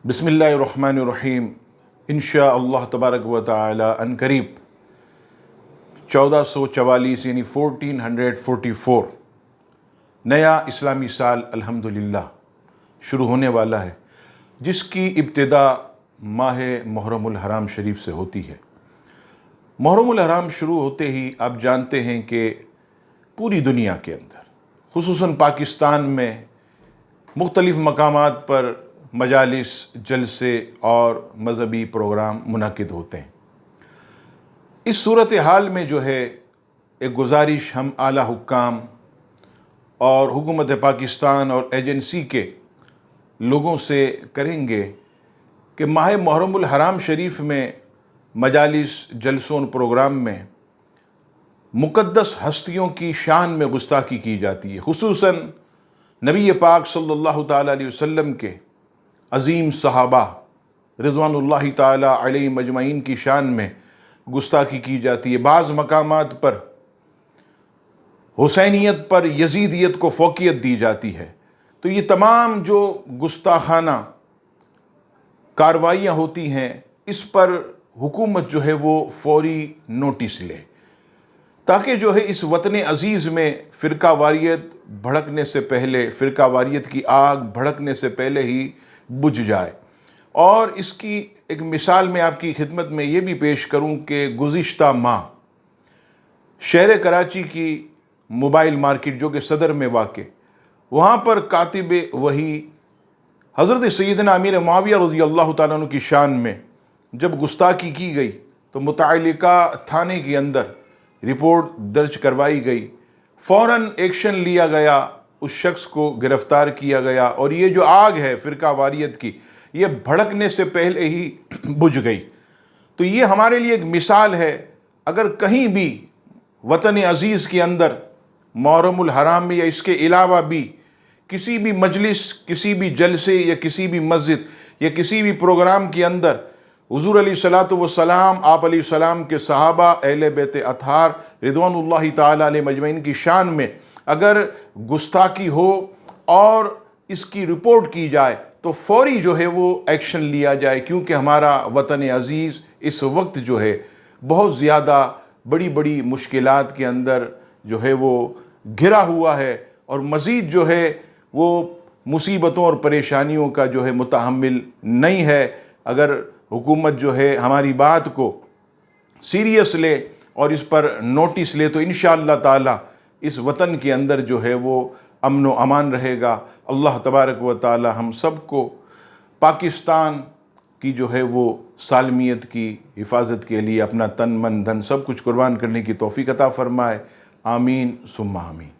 بسم اللہ الرحمن الرحیم انشاء اللہ تبارک و تعالی ان قریب 1444 یعنی 1444 نیا اسلامی سال الحمدللہ شروع ہونے والا ہے، جس کی ابتدا ماہ محرم الحرام شریف سے ہوتی ہے۔ محرم الحرام شروع ہوتے ہی آپ جانتے ہیں کہ پوری دنیا کے اندر خصوصاً پاکستان میں مختلف مقامات پر مجالس، جلسے اور مذہبی پروگرام منعقد ہوتے ہیں۔ اس صورتحال میں جو ہے ایک گزارش ہم اعلیٰ حکام اور حکومت پاکستان اور ایجنسی کے لوگوں سے کریں گے کہ ماہ محرم الحرام شریف میں مجالس، جلسوں اور پروگرام میں مقدس ہستیوں کی شان میں گستاخی کی جاتی ہے، خصوصاً نبی پاک صلی اللہ تعالیٰ علیہ وسلم کے عظیم صحابہ رضوان اللہ تعالیٰ علیہم اجمعین کی شان میں گستاخی کی جاتی ہے۔ بعض مقامات پر حسینیت پر یزیدیت کو فوقیت دی جاتی ہے۔ تو یہ تمام جو گستاخانہ کارروائیاں ہوتی ہیں، اس پر حکومت جو ہے وہ فوری نوٹس لے، تاکہ جو ہے اس وطن عزیز میں فرقہ واریت بھڑکنے سے پہلے، فرقہ واریت کی آگ بھڑکنے سے پہلے ہی بجھ جائے۔ اور اس کی ایک مثال میں آپ کی خدمت میں یہ بھی پیش کروں کہ گزشتہ ماہ شہر کراچی کی موبائل مارکیٹ جو کہ صدر میں واقع، وہاں پر کاتب وحی حضرت سیدنا امیر معاویہ رضی اللہ تعالیٰ عنہ کی شان میں جب گستاخی کی گئی تو متعلقہ تھانے کے اندر رپورٹ درج کروائی گئی، فوراً ایکشن لیا گیا، اس شخص کو گرفتار کیا گیا، اور یہ جو آگ ہے فرقہ واریت کی، یہ بھڑکنے سے پہلے ہی بجھ گئی۔ تو یہ ہمارے لیے ایک مثال ہے، اگر کہیں بھی وطن عزیز کے اندر محرم الحرام میں یا اس کے علاوہ بھی کسی بھی مجلس، کسی بھی جلسے یا کسی بھی مسجد یا کسی بھی پروگرام کے اندر حضور علیہ الصلوۃ والسلام، آپ علیہ السلام کے صحابہ، اہل بیت اطہار رضوان اللہ تعالیٰ علیہ مجمعین کی شان میں اگر گستاخی ہو اور اس کی رپورٹ کی جائے تو فوری جو ہے وہ ایکشن لیا جائے، کیونکہ ہمارا وطن عزیز اس وقت جو ہے بہت زیادہ بڑی بڑی مشکلات کے اندر جو ہے وہ گھرا ہوا ہے، اور مزید جو ہے وہ مصیبتوں اور پریشانیوں کا جو ہے متحمل نہیں ہے۔ اگر حکومت جو ہے ہماری بات کو سیریس لے اور اس پر نوٹس لے تو انشاءاللہ تعالی اس وطن کے اندر جو ہے وہ امن و امان رہے گا۔ اللہ تبارک و تعالی ہم سب کو پاکستان کی جو ہے وہ سالمیت کی حفاظت کے لیے اپنا تن من دھن سب کچھ قربان کرنے کی توفیق عطا فرمائے۔ آمین ثم آمین۔